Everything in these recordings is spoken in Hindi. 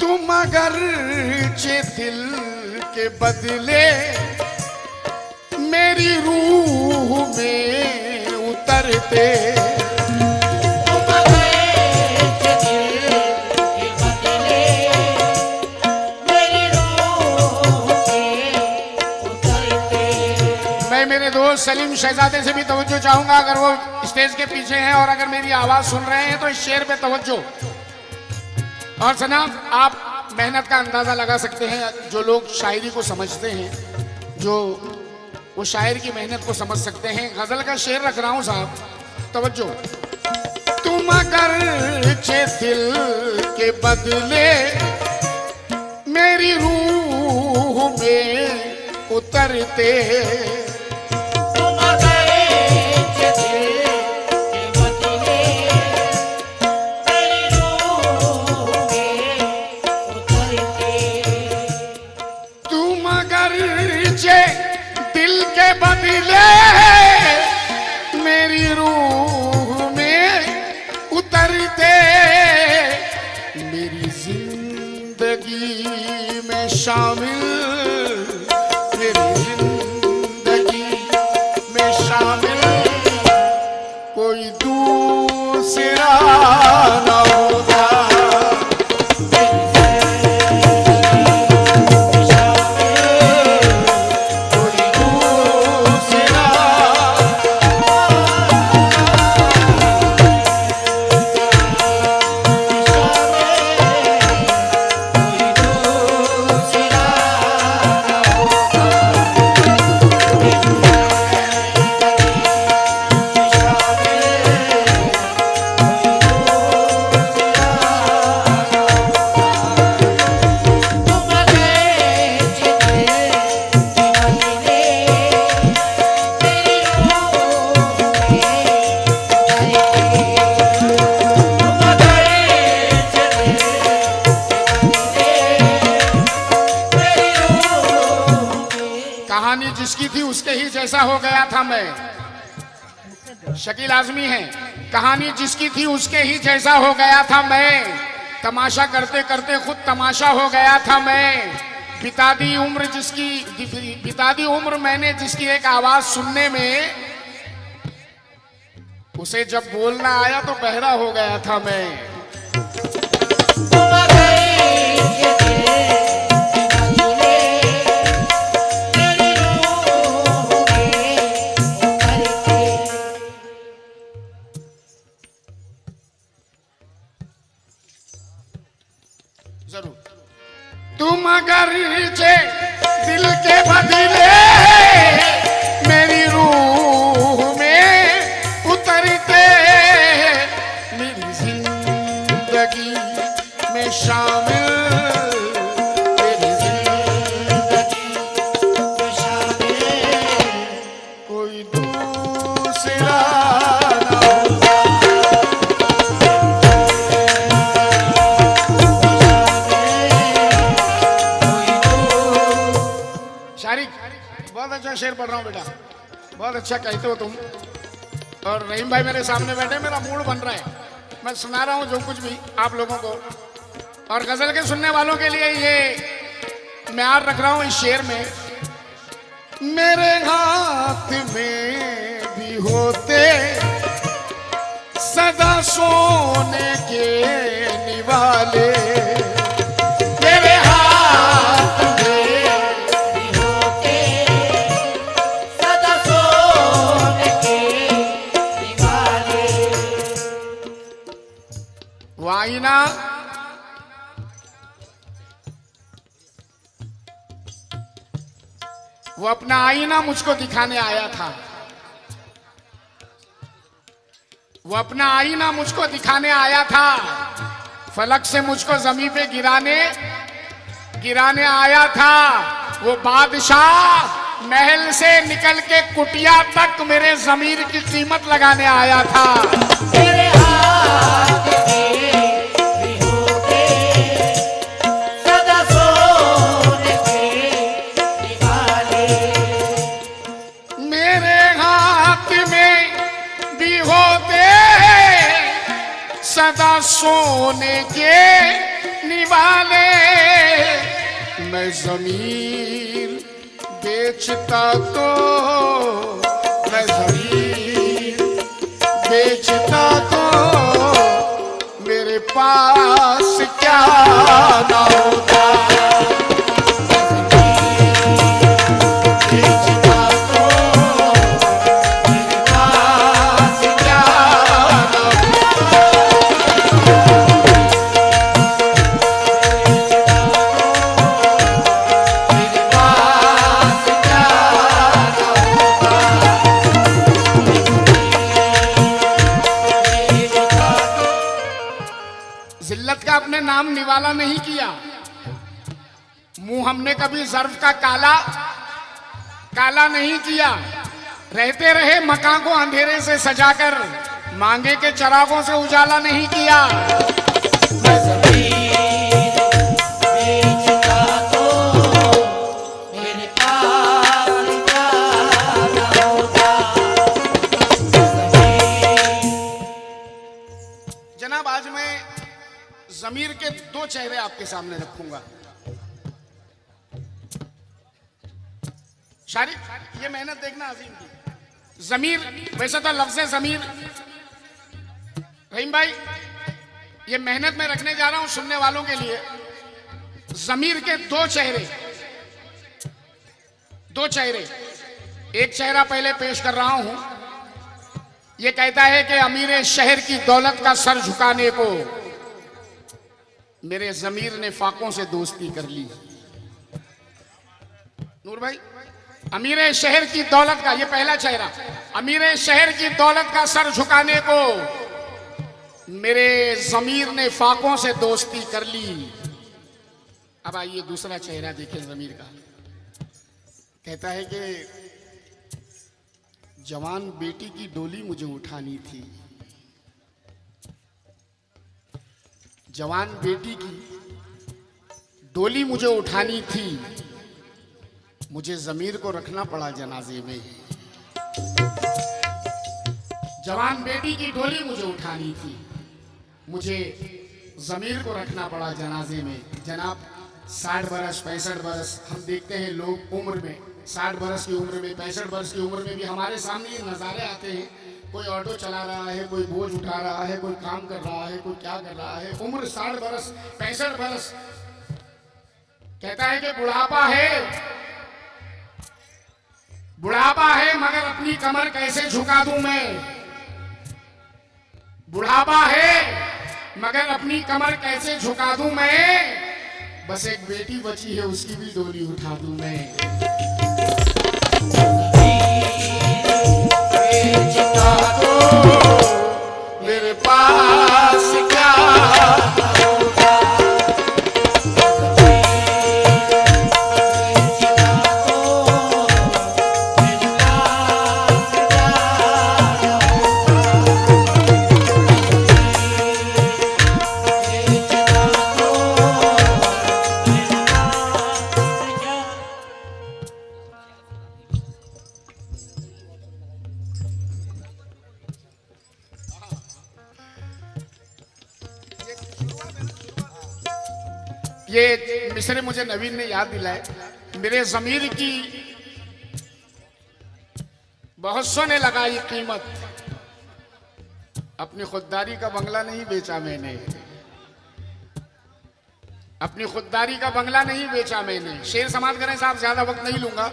तुम अगर चे दिल के बदले मेरी रूह में उतरते, तुम अगर चे दिल के बदले मेरी रूह में उतरते। मैं मेरे दोस्त सलीम शहजादे से भी तवज्जो चाहूंगा, अगर वो स्टेज के पीछे हैं और अगर मेरी आवाज सुन रहे हैं तो इस शेर पे तवज्जो। और जनाब आप मेहनत का अंदाजा लगा सकते हैं, जो लोग शायरी को समझते हैं, जो वो शायर की मेहनत को समझ सकते हैं। गजल का शेर रख रहा हूं साहब, तवज्जो। तुम अगर चे दिल के बदले मेरी रूह में उतरते, तुम अगर चे दिल के बदले मेरी रूह में उतरते। तुम अगर चे दिल के बदले मेरी रूह में उतरते, मेरी जिंदगी में शामिल, मेरी जिंदगी में शामिल कोई दूसरा न होता। कहानी जिसकी थी उसके ही जैसा हो गया था मैं। शकील आजमी है। कहानी जिसकी थी उसके ही जैसा हो गया था मैं, तमाशा करते करते खुद तमाशा हो गया था मैं। बिता दी उम्र जिसकी, बिता दी उम्र मैंने जिसकी एक आवाज सुनने में, उसे जब बोलना आया तो बहरा हो गया था मैं। तुम अगर चे दिल तुम अगर चे दिल के बदले मेरी रूह में उतरते, मेरी जिंदगी में शामिल, मेरी जिंदगी में शामिल कोई दूसरा न होता। बहुत अच्छा शेर पढ़ रहा हूँ बेटा, बहुत अच्छा कहते हो तुम। और रहीम भाई मेरे सामने बैठे, मेरा मूड बन रहा है, मैं सुना रहा हूँ जो कुछ भी आप लोगों को। और गजल के सुनने वालों के लिए ये म्यार रख रहा हूँ इस शेर में। मेरे हाथ में भी होते सदा सोने के निवाले, मेरे हाथ आईना, वो अपना आईना मुझको दिखाने आया था, वो अपना आईना मुझको दिखाने आया था। फलक से मुझको जमीन पे गिराने आया था। वो बादशाह महल से निकल के कुटिया तक मेरे जमीर की कीमत लगाने आया था। मेरे हाथ सदा सोने के निवाले, मैं ज़मीर बेचता तो, मैं ज़मीर बेचता तो मेरे पास क्या ना होता। बेचता तो मेरे पास क्या ना जिल्लत का अपने नाम निवाला नहीं किया। मुंह हमने कभी ज़र्फ का काला काला नहीं किया। रहते रहे मकान को अंधेरे से सजाकर, मांगे के चरागों से उजाला नहीं किया। मैं ज़मीर बेचता तो मेरे पास क्या ना होता। जनाब, आज मैं ज़मीर के दो चेहरे आपके सामने रखूंगा। शारिक, ये मेहनत देखना अजीम की। ज़मीर, वैसे तो लफ्ज़ ज़मीर, रहीम भाई, ये मेहनत में रखने जा रहा हूं सुनने वालों के लिए। ज़मीर के दो चेहरे, दो चेहरे। एक चेहरा पहले पेश कर रहा हूं। ये कहता है कि अमीर शहर की दौलत का सर झुकाने को मेरे ज़मीर ने फाकों से दोस्ती कर ली। नूर भाई, अमीर शहर की दौलत का, ये पहला चेहरा, अमीर शहर की दौलत का सर झुकाने को मेरे ज़मीर ने फाकों से दोस्ती कर ली। अब आइए दूसरा चेहरा देखें ज़मीर का। कहता है कि जवान बेटी की डोली मुझे उठानी थी, जवान बेटी की डोली मुझे उठानी थी, मुझे ज़मीर को रखना पड़ा जनाजे में। जवान बेटी की डोली मुझे उठानी थी, मुझे ज़मीर को रखना पड़ा जनाजे में। जनाब, 60 बरस 65 बरस हम देखते हैं लोग उम्र में, 60 बरस की उम्र में, 65 बरस की उम्र में भी हमारे सामने ये नज़ारे आते हैं। कोई ऑटो चला रहा है, कोई बोझ उठा रहा है, कोई काम कर रहा है, कोई क्या कर रहा है। उम्र 60 बरस 65 बरस। कहता है कि बुढ़ापा है, बुढ़ापा है, मगर अपनी कमर कैसे झुका दूं मैं। बुढ़ापा है मगर अपनी कमर कैसे झुका दूं मैं। बस एक बेटी बची है, उसकी भी डोली उठा दूं मैं। बेचता तो मेरे पास क्या होगा। ये मिसरे मुझे नवीन ने याद दिलाए। मेरे ज़मीर की बहुत सौ ने लगाई कीमत, अपनी खुददारी का बंगला नहीं बेचा मैंने, अपनी खुददारी का बंगला नहीं बेचा मैंने। शेर समाप्त करें साहब, ज्यादा वक्त नहीं लूंगा।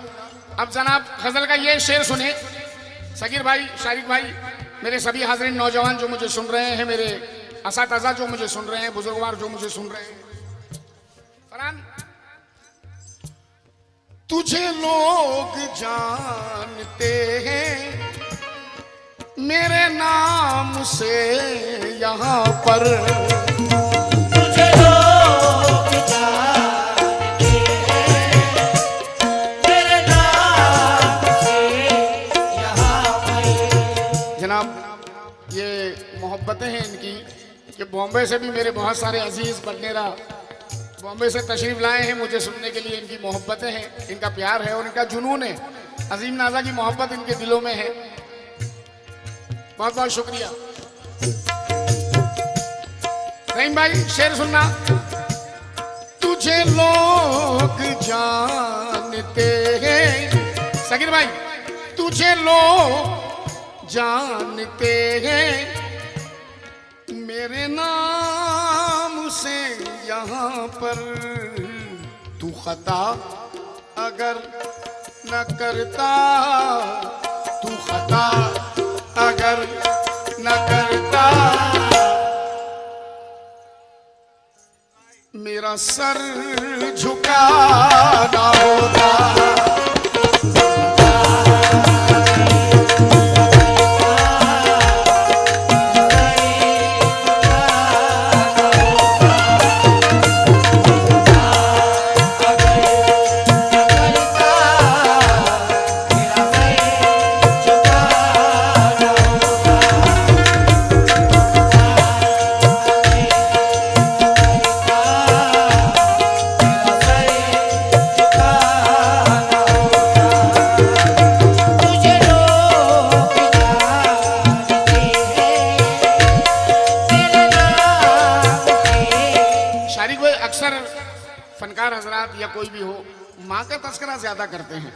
अब जनाब गजल का ये शेर सुने। सगीर भाई, शारिक भाई, मेरे सभी हाज़रीन नौजवान जो मुझे सुन रहे हैं, मेरे असातिज़ा जो मुझे सुन रहे हैं, बुजुर्गवार जो मुझे सुन रहे हैं। फरहान, तुझे लोग जानते हैं मेरे नाम से यहाँ पर, तुझे लोग जानते हैं मेरे नाम से यहाँ पर। जनाब ये मोहब्बतें हैं इनकी कि बॉम्बे से भी मेरे बहुत सारे अजीज बटनेरा बॉम्बे से तशरीफ लाए हैं मुझे सुनने के लिए। इनकी मोहब्बतें हैं, इनका प्यार है और इनका जुनून है। अजीम नाजा की मोहब्बत इनके दिलों में है। बहुत बहुत शुक्रिया। रहीम भाई शेर सुनना। तुझे लोग जानते हैं, सगीर भाई, तुझे लोग जानते हैं मेरे नाम से यहाँ पर। तू खता अगर न करता, तू खता अगर न करता, मेरा सर झुकाना होता। अक्सर फनकार हजरात या कोई भी हो, माँ का तस्करा ज्यादा करते हैं,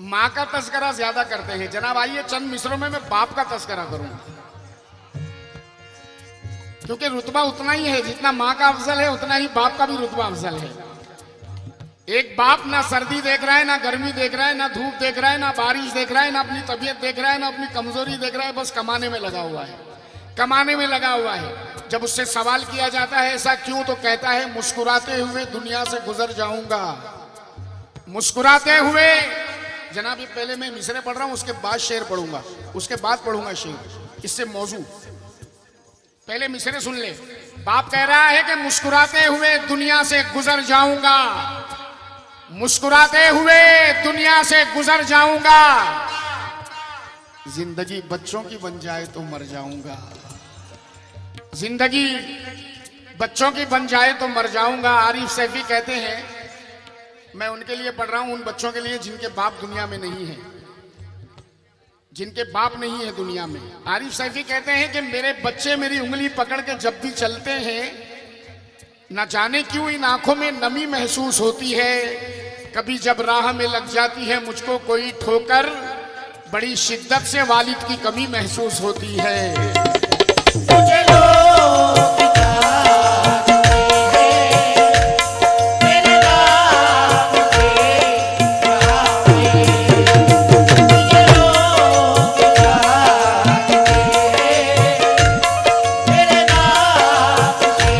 माँ का तस्करा ज्यादा करते हैं। जनाब आइए चंद मिसरों में मैं बाप का तस्करा करूंगा, क्योंकि रुतबा उतना ही है जितना माँ का अफजल है, उतना ही बाप का भी रुतबा अफजल है। एक बाप ना सर्दी देख रहा है, ना गर्मी देख रहा है, ना धूप देख रहा है, ना बारिश देख रहा है, ना अपनी तबीयत देख रहा है, ना अपनी कमजोरी देख रहा है, बस कमाने में लगा हुआ है, कमाने में लगा हुआ है। जब उससे सवाल किया जाता है ऐसा क्यों, तो कहता है मुस्कुराते हुए दुनिया से गुजर जाऊंगा, मुस्कुराते हुए। जनाब ये पहले मैं मिसरे पढ़ रहा हूं, उसके बाद शेर पढ़ूंगा, उसके बाद पढ़ूंगा शेर, इससे मौजू। पहले मिसरे सुन ले। बाप कह रहा है कि मुस्कुराते हुए दुनिया से गुजर जाऊंगा, मुस्कुराते हुए दुनिया से गुजर जाऊंगा, जिंदगी बच्चों की बन जाए तो मर जाऊंगा, जिंदगी बच्चों की बन जाए तो मर जाऊंगा। आरिफ सैफी कहते हैं, मैं उनके लिए पढ़ रहा हूं, उन बच्चों के लिए जिनके बाप दुनिया में नहीं है, जिनके बाप नहीं है दुनिया में। आरिफ सैफी कहते हैं कि मेरे बच्चे मेरी उंगली पकड़ के जब भी चलते हैं, न जाने क्यों इन आंखों में नमी महसूस होती है। कभी जब राह में लग जाती है मुझको कोई ठोकर, बड़ी शिद्दत से वालिद की कमी महसूस होती है। तुझे लोग जानते हैं मेरे नाम से यहाँ पे। तुझे लोग जानते हैं मेरे नाम से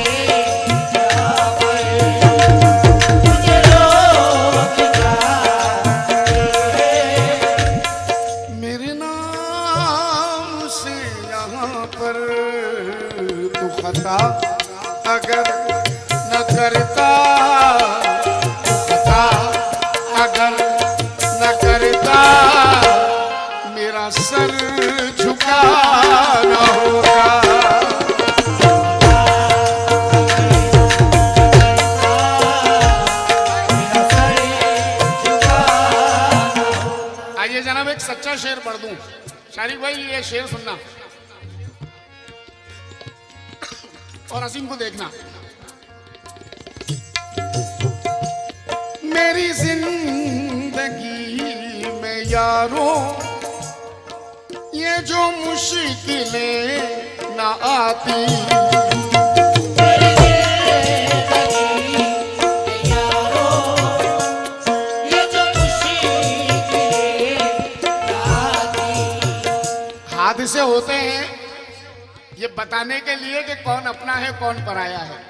यहाँ पे। तुझे लोग जानते हैं मेरे नाम से यहाँ पर। तू खता अगर न करता, खता अगर न करता, मेरा सर झुकाना होगा। आइए जनाब एक सच्चा शेर पढ़ दूं। शारिक भाई ये शेर सुनना और असीम को देखना। मेरी जिंदगी में यारों ये जो मुश्किलें ना आती, मेरी जिंदगी में यारों ये जो मुश्किलें आती। हादसे होते हैं ये बताने के लिए कि कौन अपना है कौन पराया है,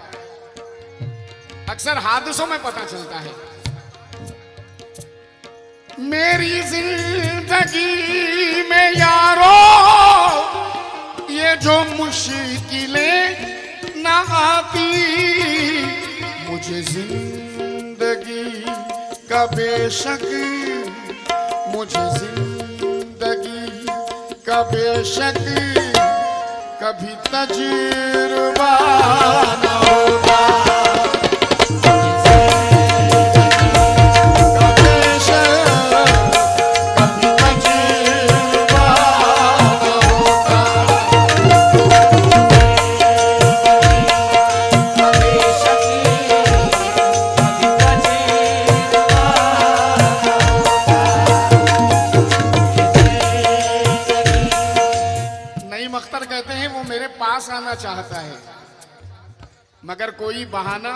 अक्सर हादसों में पता चलता है। मेरी जिंदगी में यारो ये जो मुश्किलें ना आती, मुझे जिंदगी का बेशक, मुझे जिंदगी का बेशक कभी तजुर्बा न होगा। है, मगर कोई बहाना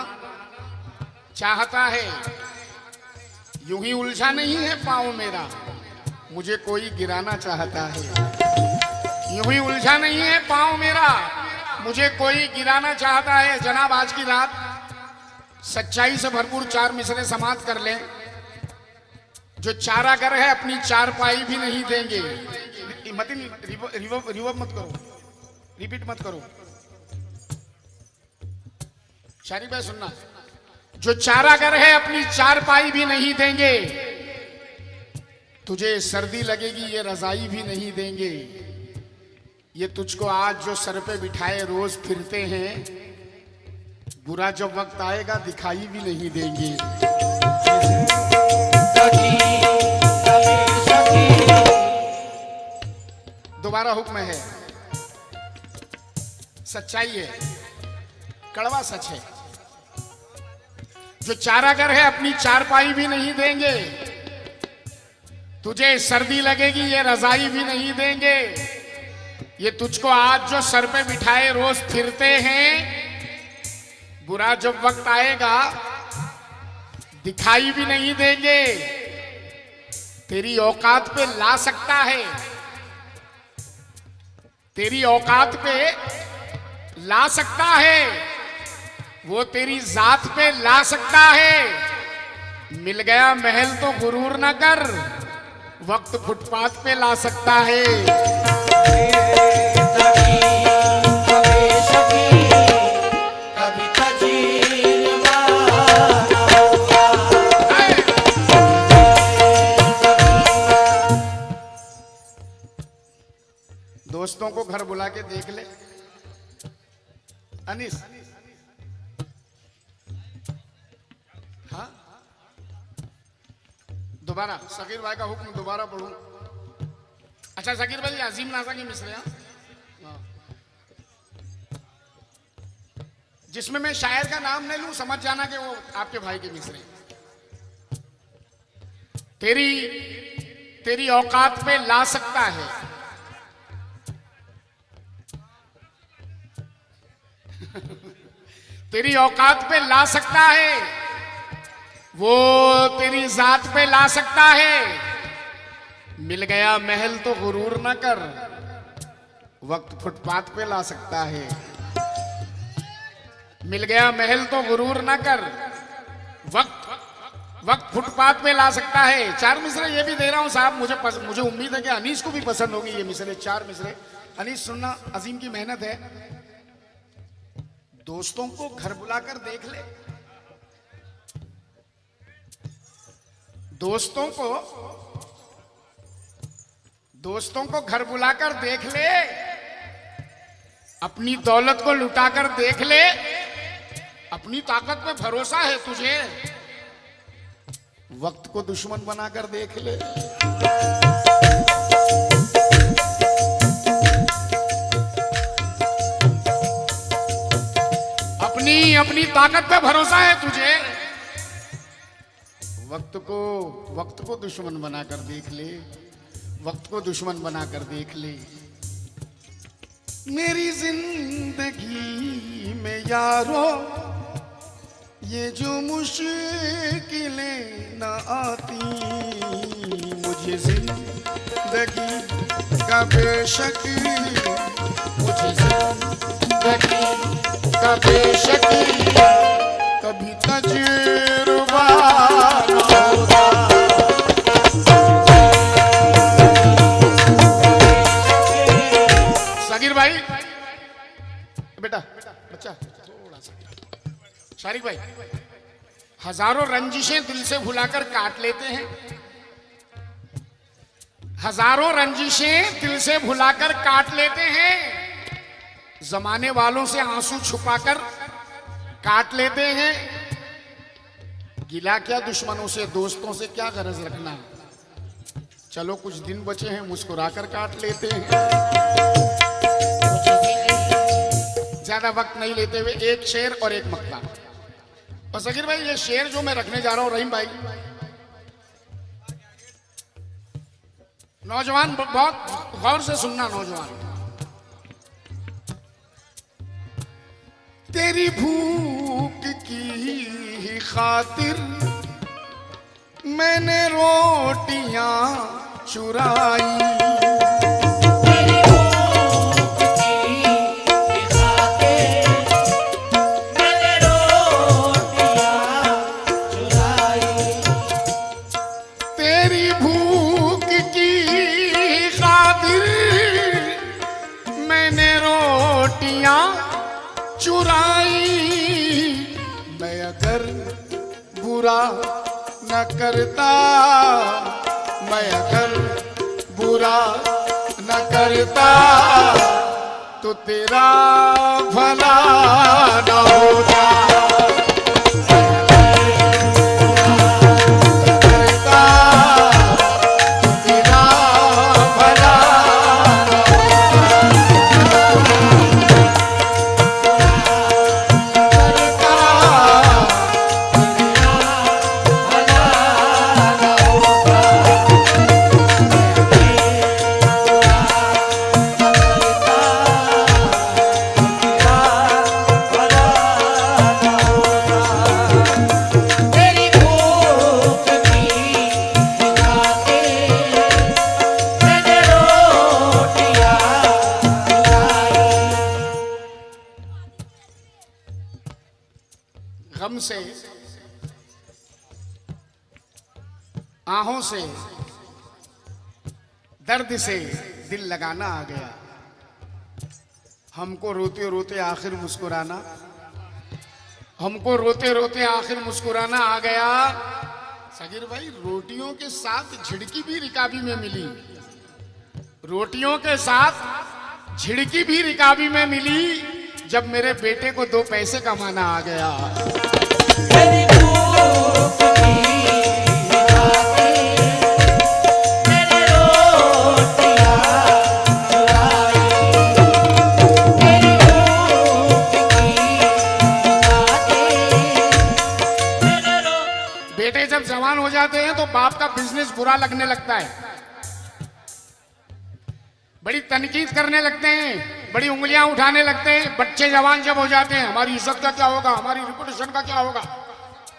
चाहता है। यूं ही उलझा नहीं है पाँव मेरा, मुझे कोई गिराना चाहता है। यूं ही उलझा नहीं है पाँव मेरा, मुझे कोई गिराना चाहता है। जनाब आज की रात सच्चाई से भरपूर 4 मिसरे समाप्त कर लें। जो चारागर है अपनी चारपाई भी नहीं देंगे। रिवर्ब मत करो, रिपीट मत करो। शारी भाई सुनना, जो चारागर है अपनी चारपाई भी नहीं देंगे। तुझे सर्दी लगेगी ये रजाई भी नहीं देंगे। ये तुझको आज जो सर पे बिठाए रोज फिरते हैं, बुरा जब वक्त आएगा दिखाई भी नहीं देंगे। दोबारा हुक्म है, सच्चाई है, कड़वा सच है। जो चारागर है अपनी चारपाई भी नहीं देंगे। तुझे सर्दी लगेगी ये रजाई भी नहीं देंगे। ये तुझको आज जो सर पे बिठाए रोज फिरते हैं, बुरा जब वक्त आएगा दिखाई भी नहीं देंगे। तेरी औकात पे ला सकता है, तेरी औकात पे ला सकता है, वो तेरी जात पे ला सकता है। मिल गया महल तो गुरूर न कर, वक्त फुटपाथ पे ला सकता है। दोस्तों को घर बुला के देख ले। अनीस, हाँ दोबारा सकीर भाई का हुक्म दोबारा पढ़ूं। अच्छा सकीर भाई अजीम नाजा की मिसरे, हाँ जिसमें मैं शायर का नाम नहीं लूं समझ जाना कि वो आपके भाई के मिसरे। तेरी औकात पे ला सकता है, तेरी औकात पे ला सकता है, वो तेरी जात पे ला सकता है। मिल गया महल तो गुरूर न कर, वक्त फुटपाथ पे ला सकता है। मिल गया महल तो गुरूर न कर, वक्त फुटपाथ पे ला सकता है। 4 मिसरे ये भी दे रहा हूं साहब, मुझे उम्मीद है कि अनीस को भी पसंद होगी ये मिसरे। 4 मिसरे अनीस सुनना, अजीम की मेहनत है। दोस्तों को घर बुलाकर देख ले, दोस्तों को घर बुलाकर देख ले, अपनी दौलत को लुटाकर देख ले। अपनी ताकत पे भरोसा है तुझे, वक्त को दुश्मन बनाकर देख ले। अपनी ताकत पे भरोसा है तुझे, वक्त को दुश्मन बनाकर देख ले, वक्त को दुश्मन बनाकर देख ले। मेरी जिंदगी में यारो ये जो मुश्किलें न आती, मुझे जिंदगी का बेशक, मुझे जिंदगी का बेशक कभी तजुर्बा होगा। सागिर भाई बेटा बच्चा थोड़ा सा, शारिक भाई हजारों रंजिशें दिल से भुलाकर काट लेते हैं, हजारों रंजिशें दिल से भुलाकर काट लेते हैं। जमाने वालों से आंसू छुपाकर काट लेते हैं। गिला क्या दुश्मनों से, दोस्तों से क्या गरज रखना। चलो कुछ दिन बचे हैं, मुस्कुराकर काट लेते हैं। ज्यादा वक्त नहीं लेते हुए एक शेर और एक मकता। और सगीर भाई ये शेर जो मैं रखने जा रहा हूं, रहीम भाई नौजवान बहुत गौर से सुनना। नौजवान तेरी भूख की ही खातिर मैंने रोटियां चुराई। तेरी भूख की खातिर मैंने रोटियां चुराई। तेरी भूख की खातिर मैंने रोटियां चुराई। मैं अगर बुरा न करता, मैं अगर बुरा न करता तो तेरा भला न होता। करता तो तेरा भला न तेरी भूख की खातिर मैंने रोटियां चुराई। गम से, आहों से, दर्द से दिल लगाना आ गया। हमको रोते रोते आखिर मुस्कुराना, हमको रोते रोते आखिर मुस्कुराना आ गया। सगीर भाई, रोटियों के साथ झिड़की भी रिकाबी में मिली, रोटियों के साथ झिड़की भी रिकाबी में मिली जब मेरे बेटे को 2 पैसे कमाना आ गया। तेरी भूख की खातिर मैंने रोटियां चुराई। तेरी भूख की खातिर मैंने बेटे जब जवान हो जाते हैं तो बाप का बिजनेस बुरा लगने लगता है, बड़ी तनकीद करने लगते हैं, बड़ी उंगलियां उठाने लगते हैं। बच्चे जवान जब हो जाते हैं, हमारी इज्जत का क्या होगा, हमारी रिपुटेशन का क्या होगा,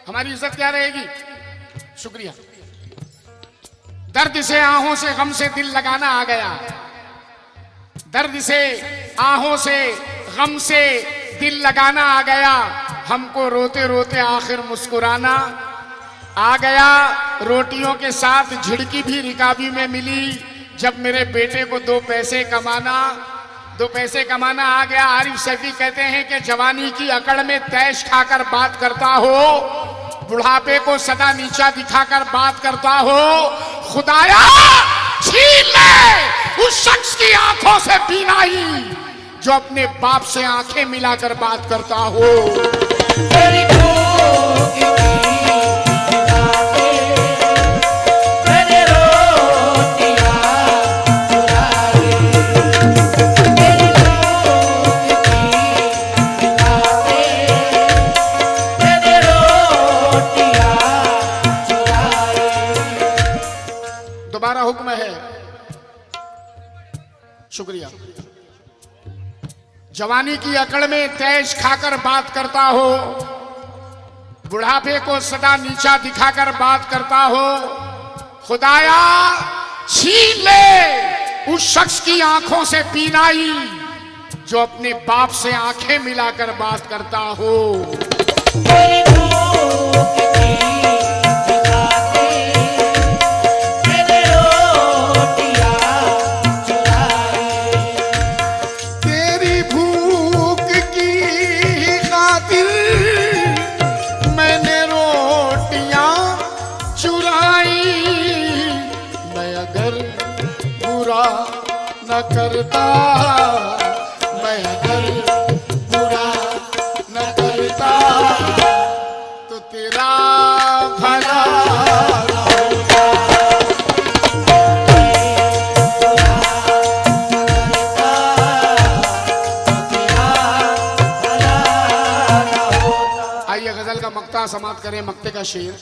हमारी इज्जत क्या रहेगी। शुक्रिया। दर्द से, आहों से, गम से दिल लगाना आ गया। दर्द से, आहों से, गम से दिल लगाना आ गया। हमको रोते रोते आखिर मुस्कुराना आ गया। रोटियों के साथ झिड़की भी रिकाबी में मिली जब मेरे बेटे को 2 पैसे कमाना आ गया। आरिफ सैफी कहते हैं कि जवानी की अकड़ में तैश खाकर बात करता हो, बुढ़ापे को सदा नीचा दिखाकर बात करता हो। खुदाया छीन ले उस शख्स की आंखों से बीनाई जो अपने बाप से आंखें मिलाकर बात करता हो। तेरी भूख की खातिर मैंने रोटियां चुराई। तेरी भूख की खातिर मैंने रोटियां चुराई। दोबारा हुक्म है। शुक्रिया। जवानी की अकड़ में तैश खाकर बात करता हो, बुढ़ापे को सदा नीचा दिखाकर बात करता हो। खुदाया छीन ले उस शख्स की आंखों से बीनाई जो अपने बाप से आंखें मिलाकर बात करता हो। तेरी भूख की खातिर मैंने रोटियां चुराई। तेरी भूख की खातिर मैंने रोटियां चुराई। मैं अगर बुरा न करता, मैं अगर बुरा न करता तो तेरा भला न होता। आइए गजल का मक्ता समाप्त करें। मक्ते का शेर।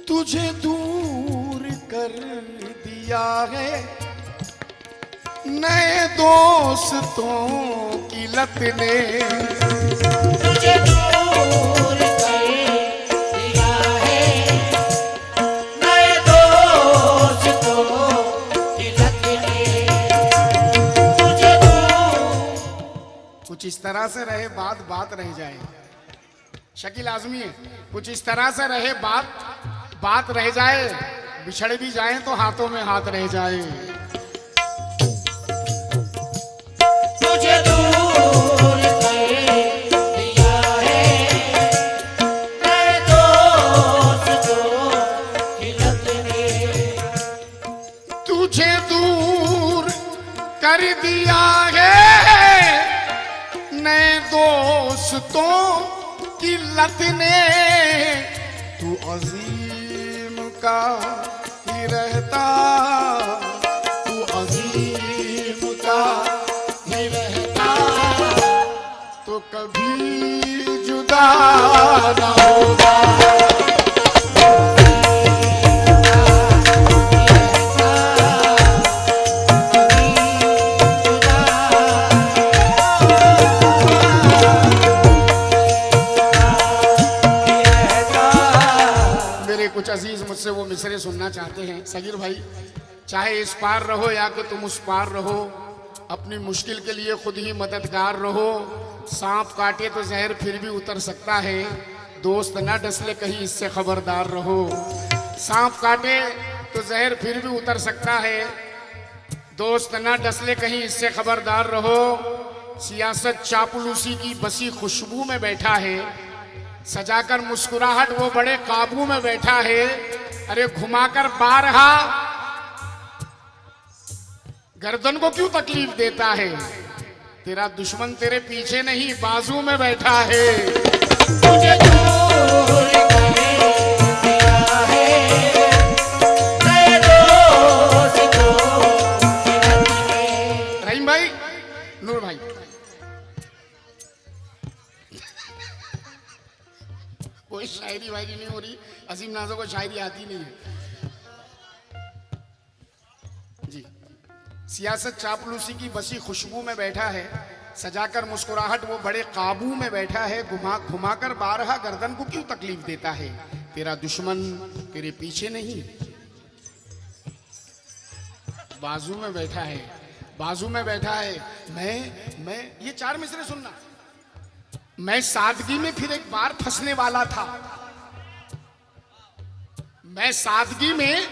तुझे दूर कर दिया है नए दोस्तों की लत ने। तुझे दूर कर दिया है नए दोस्तों की लत ने। तुझे कुछ इस तरह से रहे बात बात रह जाए, शकील आजमी है, कुछ इस तरह से रहे बात रह जाए, बिछड़ भी जाए तो हाथों में हाथ रह जाए। तुझे दूर कर दिया है नए दोस्तों की लत ने। तुझे दूर कर दिया है नए दोस्तों की लत ने। तू अजीम का ही रहता, तू अजीम का ही रहता, तो कभी जुदा न होगा। कुछ अजीज मुझसे वो मिसरे सुनना चाहते हैं। सगीर भाई, चाहे इस पार रहो या कि तुम उस पार रहो, अपनी मुश्किल के लिए खुद ही मददगार रहो। सांप काटे तो जहर फिर भी उतर सकता है, दोस्त ना डसले कहीं इससे खबरदार रहो। सांप काटे तो जहर फिर भी उतर सकता है, दोस्त ना डसले कहीं इससे खबरदार रहो। सियासत चापलूसी की बसी खुशबू में बैठा है, सजाकर मुस्कुराहट वो बड़े काबू में बैठा है। अरे घुमाकर बारहा गर्दन को क्यों तकलीफ देता है, तेरा दुश्मन तेरे पीछे नहीं बाजू में बैठा है। तुझे दूर कर दिया है नए दोस्तों की लत ने। रहीम भाई, नूर भाई, कोई शायरी वायरी नहीं हो रही, अजीम नाजो को शायरी आती नहीं है जी। सियासत चापलूसी की बसी खुशबू में बैठा है, सजाकर मुस्कुराहट वो बड़े काबू में बैठा है। घुमाकर बारहा गर्दन को क्यों तकलीफ देता है, तेरा दुश्मन तेरे पीछे नहीं बाजू में बैठा है, बाजू में बैठा है। मैं ये चार मिसरे सुनना। मैं सादगी में फिर एक बार फंसने वाला था, मैं सादगी में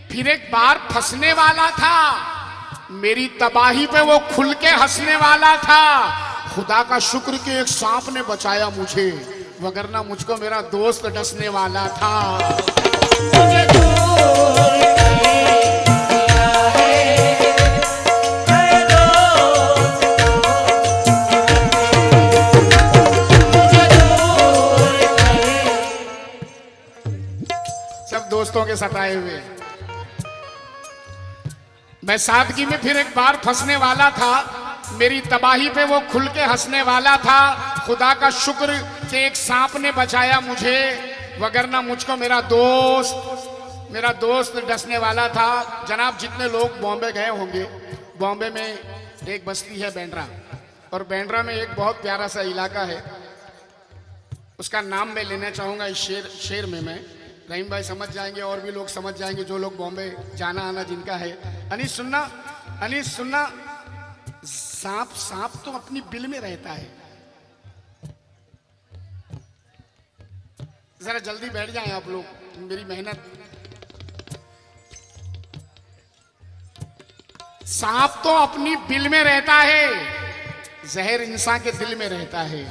फिर एक बार फंसने वाला था, मेरी तबाही पे वो खुल के हंसने वाला था। खुदा का शुक्र कि एक सांप ने बचाया मुझे, वगरना मुझको मेरा दोस्त डसने वाला था। तुझे दूर कर दिया है नए दोस्तों की लत ने। तुझे दूर कर। सब दोस्तों के सताए हुए। मैं सादगी में फिर एक बार फंसने वाला था, मेरी तबाही पे वो खुल के हंसने वाला था। खुदा का शुक्र कि एक सांप ने बचाया मुझे, वगरना मुझको मेरा दोस्त डसने वाला था। जनाब, जितने लोग बॉम्बे गए होंगे, बॉम्बे में एक बस्ती है बैंड्रा, और बैंड्रा में एक बहुत प्यारा सा इलाका है, उसका नाम मैं लेना चाहूँगा इस शेर में। मैं रहीम भाई समझ जाएंगे और भी लोग समझ जाएंगे जो लोग बॉम्बे जाना आना जिनका है। अनीस सुनना, सांप तो अपनी बिल में रहता है। जरा जल्दी बैठ जाएं आप लोग, मेरी मेहनत। सांप तो अपनी बिल में रहता है, जहर इंसान के दिल में रहता है।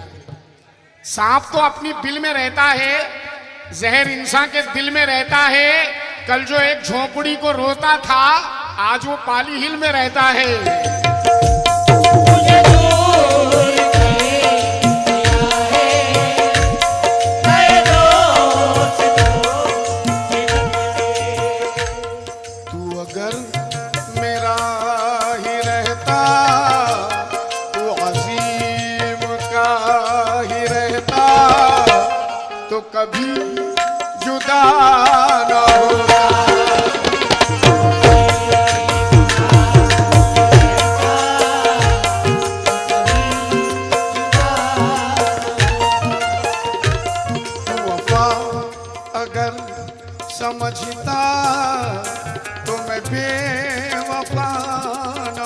सांप तो अपनी बिल में रहता है, जहर इंसान के दिल में रहता है। कल जो एक झोपड़ी को रोता था, आज वो पाली हिल में रहता है। तुझे दूर कर दिया है नए दोस्तों की लत ने। तू अगर मेरा ही रहता, तू अजीम का ही रहता, तो कभी जुदा न होगा। वफा अगर समझता तो मैं बेवफा न